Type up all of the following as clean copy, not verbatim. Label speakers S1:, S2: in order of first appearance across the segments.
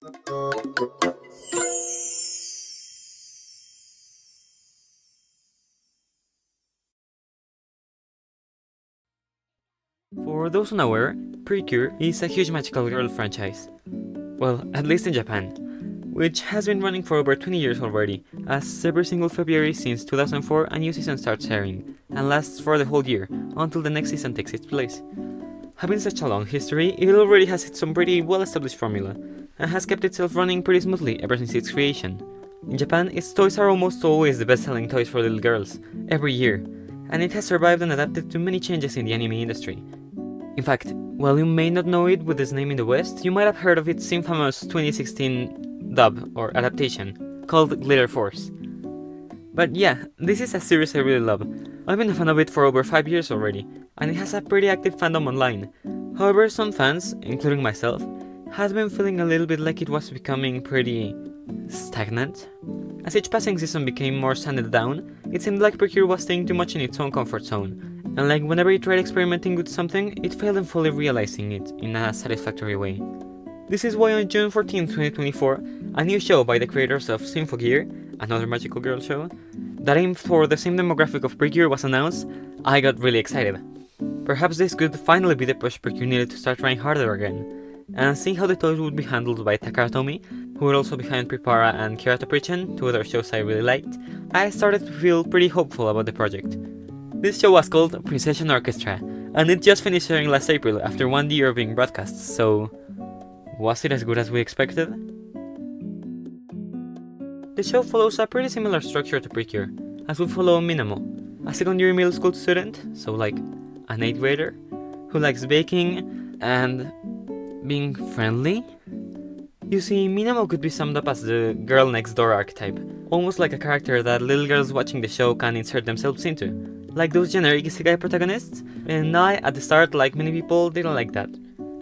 S1: For those unaware, Precure is a huge magical girl franchise. Well, at least in Japan, which has been running for over 20 years already, as every single February since 2004 a new season starts airing, and lasts for the whole year, until the next season takes its place. Having such a long history, it already has its own pretty well-established formula, and has kept itself running pretty smoothly ever since its creation. In Japan, its toys are almost always the best-selling toys for little girls, every year, and it has survived and adapted to many changes in the anime industry. In fact, while you may not know it with its name in the West, you might have heard of its infamous 2016 dub, or adaptation, called Glitter Force. But yeah, this is a series I really love. I've been a fan of it for over 5 years already, and it has a pretty active fandom online. However, some fans, including myself, has been feeling a little bit like it was becoming pretty stagnant. As each passing season became more sanded down, it seemed like Precure was staying too much in its own comfort zone, and like whenever it tried experimenting with something, it failed in fully realizing it in a satisfactory way. This is why on June 14, 2024, a new show by the creators of Symphogear, another magical girl show, that aimed for the same demographic of Precure was announced. I got really excited. Perhaps this could finally be the push Precure needed to start trying harder again, and seeing how the toys would be handled by Takara Tomy, who were also behind Prepara and Kyoto Prechen, two other shows I really liked, I started to feel pretty hopeful about the project. This show was called Princession Orchestra, and it just finished airing last April after 1 year of being broadcast, so was it as good as we expected? The show follows a pretty similar structure to Precure, as we follow Minamo, a second-year middle school student, so like an 8th grader, who likes baking and being friendly. You see, Minamo could be summed up as the girl next door archetype, almost like a character that little girls watching the show can insert themselves into, like those generic isekai protagonists, and I, at the start, like many people, didn't like that.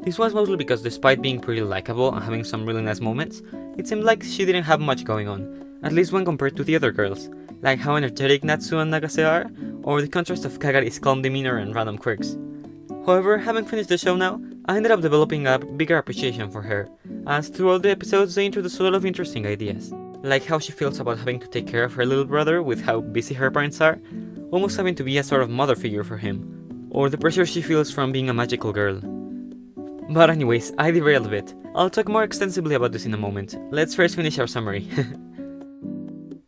S1: This was mostly because despite being pretty likable and having some really nice moments, it seemed like she didn't have much going on, at least when compared to the other girls, like how energetic Natsu and Nagase are, or the contrast of Kagari's calm demeanor and random quirks. However, having finished the show now, I ended up developing a bigger appreciation for her, as throughout the episodes they introduce a lot of interesting ideas, like how she feels about having to take care of her little brother with how busy her parents are, almost having to be a sort of mother figure for him, or the pressure she feels from being a magical girl. But anyways, I derailed a bit. I'll talk more extensively about this in a moment. Let's first finish our summary.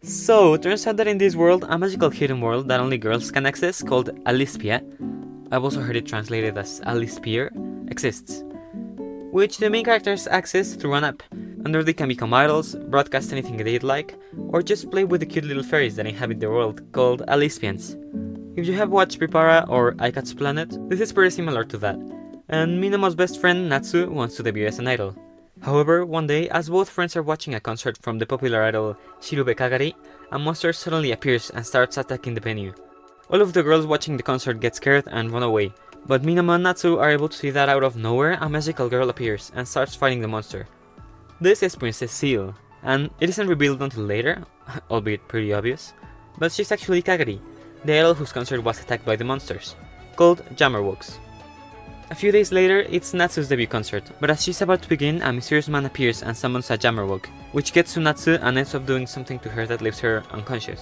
S1: So, turns out that in this world, a magical hidden world that only girls can access, called Alispia, I've also heard it translated as Alispire, exists, which the main characters access through an app, and there they can become idols, broadcast anything they'd like, or just play with the cute little fairies that inhabit the world, called Alispians. If you have watched Prepara or Aikatsu's Planet, this is pretty similar to that, and Minamo's best friend Natsu wants to debut as an idol. However, one day, as both friends are watching a concert from the popular idol Shirube Kagari, a monster suddenly appears and starts attacking the venue. All of the girls watching the concert get scared and run away, but Minamo and Natsu are able to see that out of nowhere a magical girl appears and starts fighting the monster. This is Princess Seal, and it isn't revealed until later, albeit pretty obvious, but she's actually Kagari, the idol whose concert was attacked by the monsters, called Jammerwoks. A few days later, it's Natsu's debut concert, but as she's about to begin, a mysterious man appears and summons a Jammerwok, which gets to Natsu and ends up doing something to her that leaves her unconscious.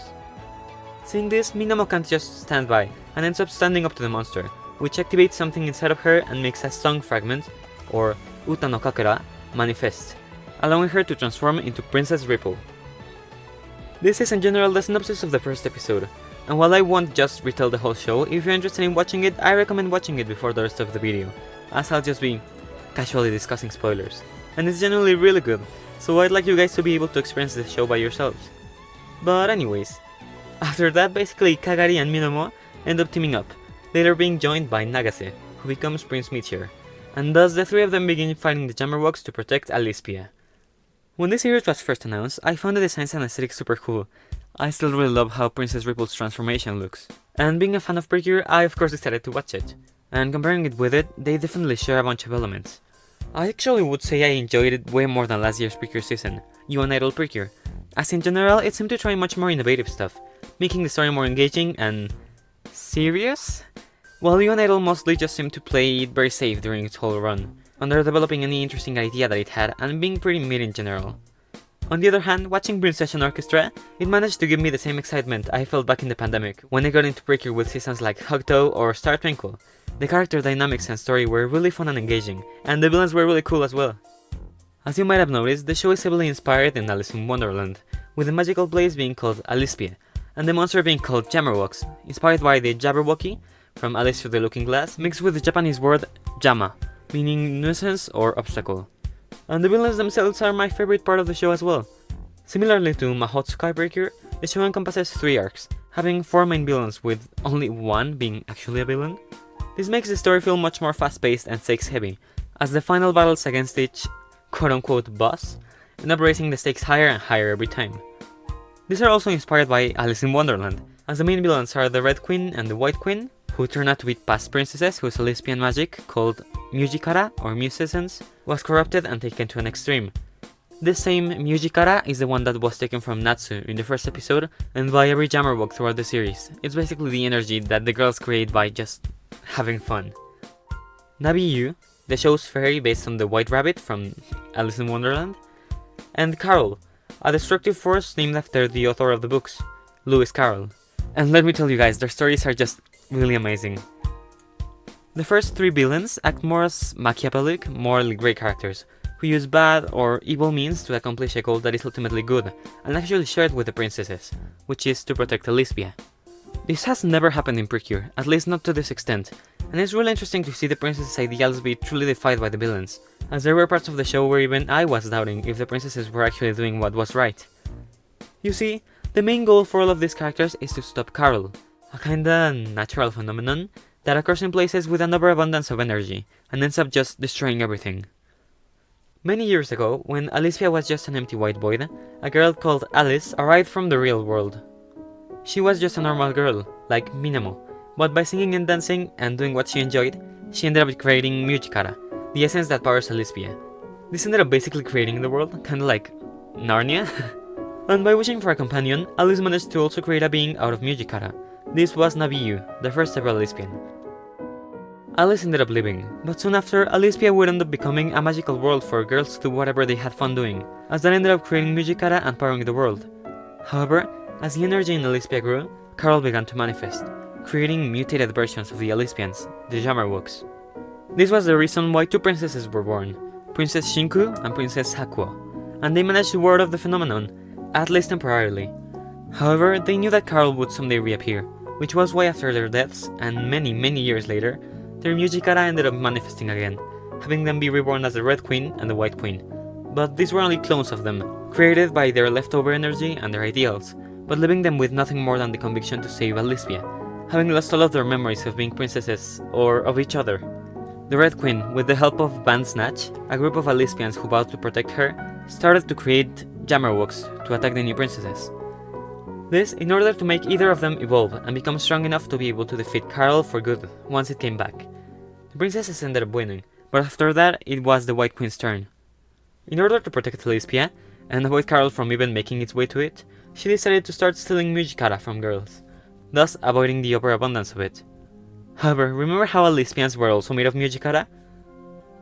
S1: Seeing this, Minamo can't just stand by, and ends up standing up to the monster, which activates something inside of her and makes a song fragment, or Uta no Kakura, manifest, allowing her to transform into Princess Ripple. This is in general the synopsis of the first episode, and while I won't just retell the whole show, if you're interested in watching it, I recommend watching it before the rest of the video, as I'll just be casually discussing spoilers, and it's generally really good, so I'd like you guys to be able to experience the show by yourselves. But anyways, after that basically Kagari and Minamo end up teaming up, later being joined by Nagase, who becomes Prince Meteor, and thus the three of them begin fighting the Jammerwoks to protect Alispia. When this series was first announced, I found the designs and aesthetic super cool. I still really love how Princess Ripple's transformation looks. And being a fan of Precure, I of course decided to watch it. And comparing it with it, they definitely share a bunch of elements. I actually would say I enjoyed it way more than last year's Precure season, You and Idol Precure, as in general it seemed to try much more innovative stuff, making the story more engaging and serious, while You and Idol mostly just seemed to play it very safe during its whole run. underdeveloping any interesting idea that it had, and being pretty mid in general. On the other hand, watching Princession Orchestra, it managed to give me the same excitement I felt back in the pandemic, when I got into Precure with seasons like Hugtto or Star Twinkle. The character dynamics and story were really fun and engaging, and the villains were really cool as well. As you might have noticed, the show is heavily inspired in Alice in Wonderland, with the magical place being called Alispie, and the monster being called Jammerwoks, inspired by the Jabberwocky from Alice Through the Looking Glass, mixed with the Japanese word Jama, meaning nuisance or obstacle. And the villains themselves are my favorite part of the show as well. Similarly to Mahotsukai Precure, the show encompasses 3 arcs, having 4 main villains with only one being actually a villain. This makes the story feel much more fast-paced and stakes-heavy, as the final battles against each quote-unquote boss end up raising the stakes higher and higher every time. These are also inspired by Alice in Wonderland, as the main villains are the Red Queen and the White Queen, who turn out to be past princesses whose lesbian magic, called Mujikara or Muse Essence, was corrupted and taken to an extreme. This same Mujikara is the one that was taken from Natsu in the first episode and by every Jammerwog throughout the series. It's basically the energy that the girls create by just having fun. Nabi-Yu, the show's fairy based on the White Rabbit from Alice in Wonderland, and Carol, a destructive force named after the author of the books, Lewis Carroll. And let me tell you guys, their stories are just really amazing. The first 3 villains act more as Machiavellic, morally grey characters, who use bad or evil means to accomplish a goal that is ultimately good, and actually shared with the princesses, which is to protect Alispia. This has never happened in Precure, at least not to this extent, and it's really interesting to see the princesses' ideals be truly defied by the villains, as there were parts of the show where even I was doubting if the princesses were actually doing what was right. You see, the main goal for all of these characters is to stop Carol, a kinda natural phenomenon that occurs in places with an overabundance of energy, and ends up just destroying everything. Many years ago, when Alispia was just an empty white void, a girl called Alice arrived from the real world. She was just a normal girl, like Minamo, but by singing and dancing and doing what she enjoyed, she ended up creating Mujikara, the essence that powers Alispia. This ended up basically creating the world, kinda like Narnia. And by wishing for a companion, Alice managed to also create a being out of Mujikara. This was Nabi-Yu, the first ever lesbian. Alice ended up leaving, but soon after, Alispia would end up becoming a magical world for girls to do whatever they had fun doing, as that ended up creating Mujikara and powering the world. However, as the energy in Alispia grew, Carol began to manifest, creating mutated versions of the Alispians, the Jammerwoks. This was the reason why 2 princesses were born, Princess Shinku and Princess Hakuo, and they managed to ward off the phenomenon, at least temporarily. However, they knew that Carol would someday reappear, which was why after their deaths, and many years later, their Mujikara ended up manifesting again, having them be reborn as the Red Queen and the White Queen. But these were only clones of them, created by their leftover energy and their ideals, but leaving them with nothing more than the conviction to save Alispia, having lost all of their memories of being princesses, or of each other. The Red Queen, with the help of Bandsnatch, a group of Alispians who vowed to protect her, started to create Jammerwoks to attack the new princesses. This in order to make either of them evolve and become strong enough to be able to defeat Carol for good once it came back. The princesses ended up winning, but after that it was the White Queen's turn. In order to protect Alispia, and avoid Carol from even making its way to it, she decided to start stealing Mujikara from girls, thus avoiding the overabundance of it. However, remember how Alispians were also made of Mujikara?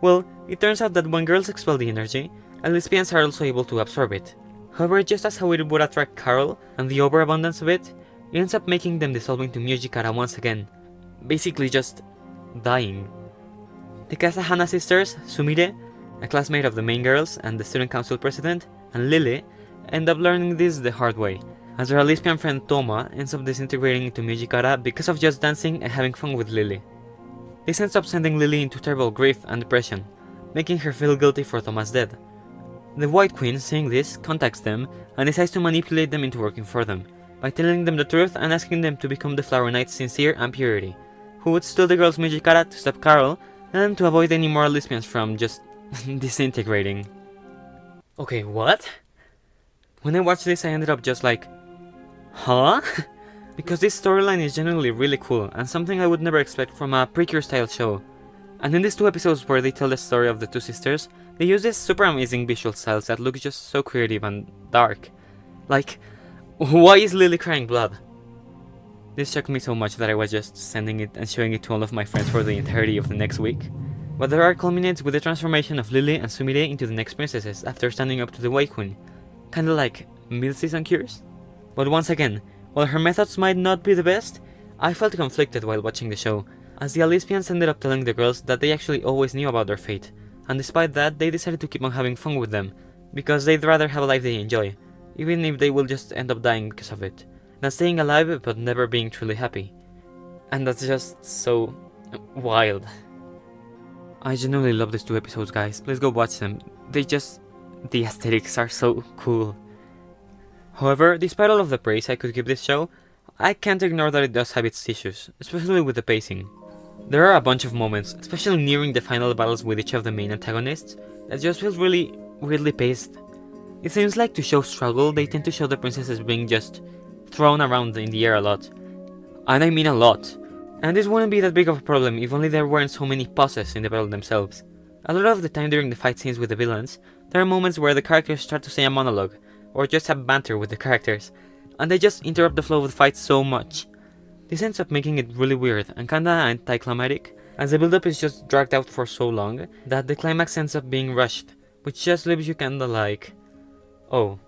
S1: Well, it turns out that when girls expel the energy, Alispians are also able to absorb it. However, just as how it would attract Carol and the overabundance of it ends up making them dissolve into Mujikara once again, basically just dying. The Kasahana sisters, Sumire, a classmate of the main girls and the student council president, and Lily, end up learning this the hard way, as their lesbian friend Toma ends up disintegrating into Mujikara because of just dancing and having fun with Lily. This ends up sending Lily into terrible grief and depression, making her feel guilty for Toma's death. The White Queen, seeing this, contacts them and decides to manipulate them into working for them, by telling them the truth and asking them to become the Flower Knight's Sincere and Purity, who would steal the girls' Mujikara to stop Carol and to avoid any more lesbians from just disintegrating. Okay, what? When I watched this I ended up just like, huh? Because this storyline is genuinely really cool and something I would never expect from a Precure style show. And in these 2 episodes where they tell the story of the 2 sisters, they use these super amazing visual styles that look just so creative and dark. Like, why is Lily crying blood? This shocked me so much that I was just sending it and showing it to all of my friends for the entirety of the next week. but their arc culminates with the transformation of Lily and Sumire into the next princesses after standing up to the White Queen, kinda like mid-season cures. But once again, while her methods might not be the best, I felt conflicted while watching the show, as the lesbians ended up telling the girls that they actually always knew about their fate, and despite that they decided to keep on having fun with them, because they'd rather have a life they enjoy, even if they will just end up dying because of it, than staying alive but never being truly happy. And that's just so wild. I genuinely love these 2 episodes, guys. Please go watch them. The aesthetics are so cool. However, despite all of the praise I could give this show, I can't ignore that it does have its issues, especially with the pacing. There are a bunch of moments, especially nearing the final battles with each of the main antagonists, that just feel really weirdly paced. It seems like to show struggle, they tend to show the princesses being just thrown around in the air a lot. And I mean a lot. And this wouldn't be that big of a problem if only there weren't so many pauses in the battle themselves. A lot of the time during the fight scenes with the villains, there are moments where the characters start to say a monologue, or just have banter with the characters, and they just interrupt the flow of the fight so much. This ends up making it really weird and kinda anticlimactic, as the build-up is just dragged out for so long that the climax ends up being rushed, which just leaves you kinda like, oh,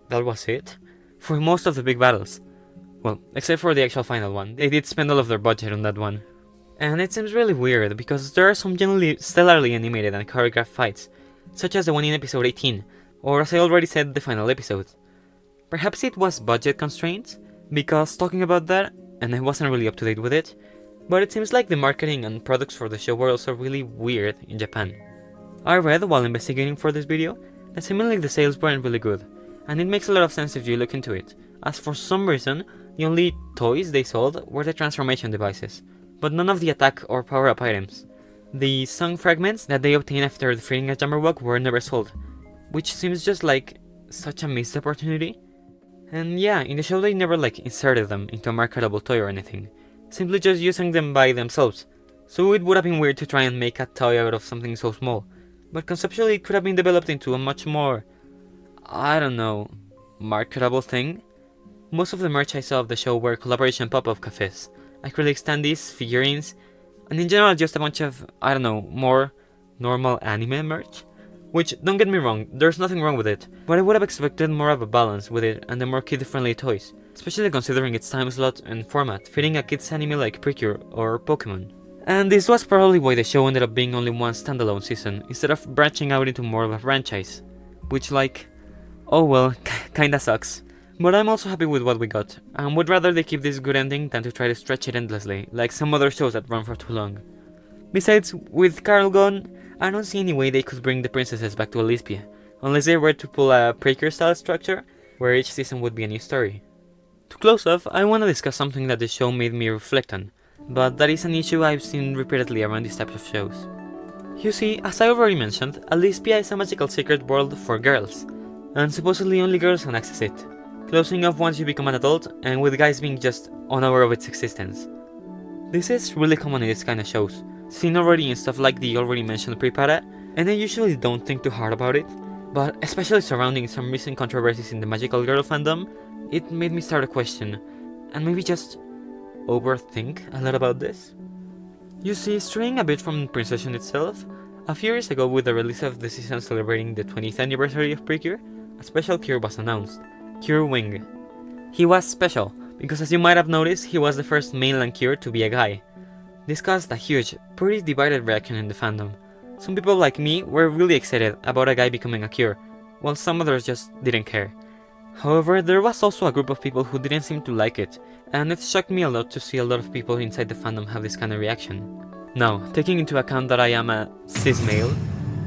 S1: that was it? For most of the big battles. Well, except for the actual final one, they did spend all of their budget on that one. And it seems really weird, because there are some genuinely stellarly animated and choreographed fights, such as the one in episode 18, or as I already said, the final episode. Perhaps it was budget constraints, because talking about that, and I wasn't really up to date with it, but it seems like the marketing and products for the show were also really weird in Japan. I read, while investigating for this video, that seemingly the sales weren't really good, and it makes a lot of sense if you look into it, as for some reason, the only toys they sold were the transformation devices, but none of the attack or power-up items. The song fragments that they obtained after defeating a Jabberwock were never sold, which seems just like such a missed opportunity. And yeah, in the show they never inserted them into a marketable toy or anything, simply just using them by themselves, so it would have been weird to try and make a toy out of something so small, but conceptually it could have been developed into a much more, I don't know, marketable thing. Most of the merch I saw of the show were collaboration pop-up cafes, acrylic standees, figurines, and in general just a bunch of, I don't know, more normal anime merch. Which, don't get me wrong, there's nothing wrong with it, but I would have expected more of a balance with it and the more kid-friendly toys, especially considering its time slot and format, fitting a kids anime like Precure or Pokemon. And this was probably why the show ended up being only one standalone season, instead of branching out into more of a franchise. Which oh well, kinda sucks. But I'm also happy with what we got, and would rather they keep this good ending than to try to stretch it endlessly, like some other shows that run for too long. Besides, with Carl gone, I don't see any way they could bring the princesses back to Alispia, unless they were to pull a Precure style structure, where each season would be a new story. To close off, I want to discuss something that the show made me reflect on, but that is an issue I've seen repeatedly around these types of shows. You see, as I already mentioned, Alispia is a magical secret world for girls, and supposedly only girls can access it, closing off once you become an adult, and with guys being just unaware of its existence. This is really common in this kind of shows, seen already in stuff like the already mentioned Prepara, and I usually don't think too hard about it, but especially surrounding some recent controversies in the magical girl fandom, it made me start to question, and maybe just overthink a lot about this. You see, straying a bit from Princession itself, a few years ago with the release of the season celebrating the 20th anniversary of Precure, a special cure was announced, Cure Wing. He was special, because as you might have noticed, he was the first mainland cure to be a guy. This caused a huge, pretty divided reaction in the fandom. Some people like me were really excited about a guy becoming a cure, while some others just didn't care. However, there was also a group of people who didn't seem to like it, and it shocked me a lot to see a lot of people inside the fandom have this kind of reaction. Now, taking into account that I am a cis male,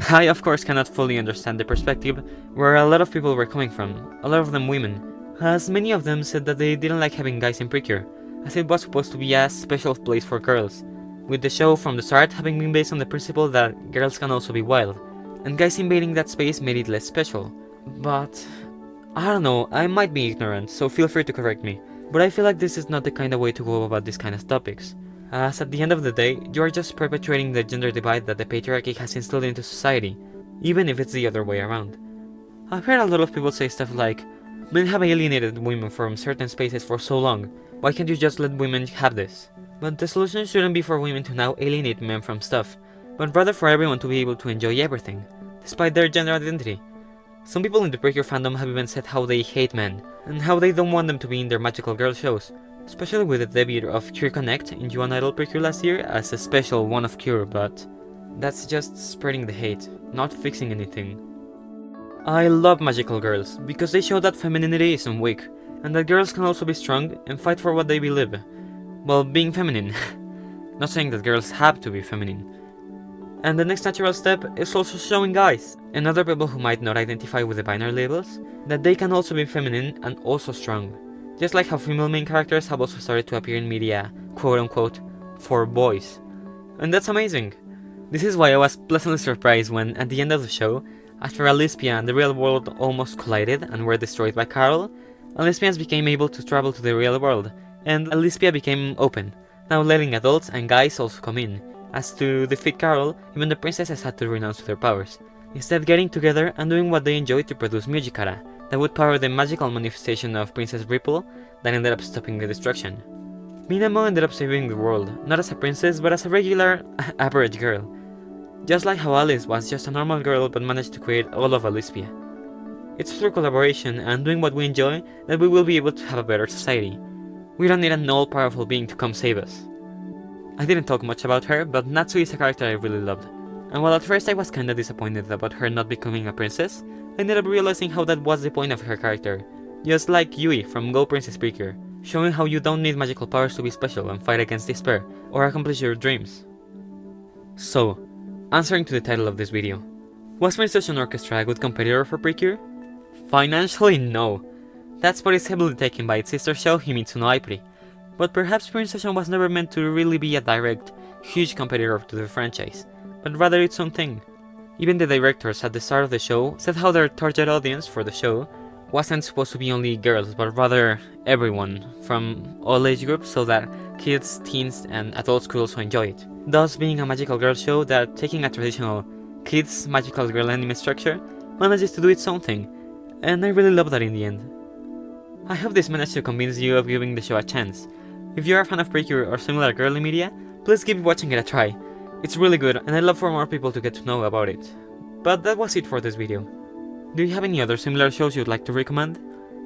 S1: I of course cannot fully understand the perspective where a lot of people were coming from, a lot of them women, as many of them said that they didn't like having guys in Precure, as it was supposed to be a special place for girls, with the show from the start having been based on the principle that girls can also be wild, and guys invading that space made it less special. But I don't know, I might be ignorant, so feel free to correct me, but I feel like this is not the kind of way to go about these kind of topics, as at the end of the day, you are just perpetuating the gender divide that the patriarchy has instilled into society, even if it's the other way around. I've heard a lot of people say stuff like, men have alienated women from certain spaces for so long, why can't you just let women have this? But the solution shouldn't be for women to now alienate men from stuff, but rather for everyone to be able to enjoy everything, despite their gender identity. Some people in the Precure fandom have even said how they hate men, and how they don't want them to be in their magical girl shows, especially with the debut of Cure Connect in Yuan Idol Precure last year as a special one of Cure, but that's just spreading the hate, not fixing anything. I love magical girls, because they show that femininity isn't weak, and that girls can also be strong and fight for what they believe, while being feminine. Not saying that girls have to be feminine. And the next natural step is also showing guys, and other people who might not identify with the binary labels, that they can also be feminine and also strong. Just like how female main characters have also started to appear in media, quote unquote, for boys. And that's amazing. This is why I was pleasantly surprised when, at the end of the show, after Alispia and the real world almost collided and were destroyed by Carol, Alispians became able to travel to the real world, and Alispia became open, now letting adults and guys also come in. As to defeat Carol, even the princesses had to renounce their powers, instead getting together and doing what they enjoyed to produce Mujikara, that would power the magical manifestation of Princess Ripple that ended up stopping the destruction. Minamo ended up saving the world, not as a princess but as a regular, average girl. Just like how Alice was just a normal girl but managed to create all of Alispia. It's through collaboration and doing what we enjoy that we will be able to have a better society. We don't need an all-powerful being to come save us. I didn't talk much about her, but Natsu is a character I really loved. And while at first I was kinda disappointed about her not becoming a princess, I ended up realizing how that was the point of her character. Just like Yui from Go Princess Precure, showing how you don't need magical powers to be special and fight against despair, or accomplish your dreams. So, answering to the title of this video, was Princession Orchestra a good competitor for Precure? Financially, no. That spot is heavily taken by its sister show Himitsu no Aipri, but perhaps Princession was never meant to really be a direct, huge competitor to the franchise, but rather its own thing. Even the directors at the start of the show said how their target audience for the show wasn't supposed to be only girls, but rather everyone, from all age groups, so that kids, teens, and adults could also enjoy it. Thus being a magical girl show that, taking a traditional kids magical girl anime structure, manages to do its own thing, and I really love that in the end. I hope this managed to convince you of giving the show a chance. If you are a fan of Precure or similar girly media, please keep watching it a try. It's really good and I'd love for more people to get to know about it. But that was it for this video. Do you have any other similar shows you'd like to recommend?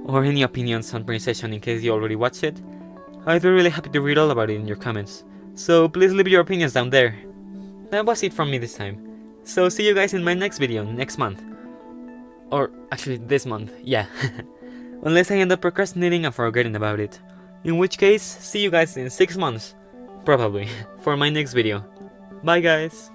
S1: Or any opinions on Princession in case you already watched it? I'd be really happy to read all about it in your comments, so please leave your opinions down there. That was it from me this time, so see you guys in my next video next month. Or actually this month, yeah. Unless I end up procrastinating and forgetting about it. In which case, see you guys in 6 months, probably, for my next video. Bye guys!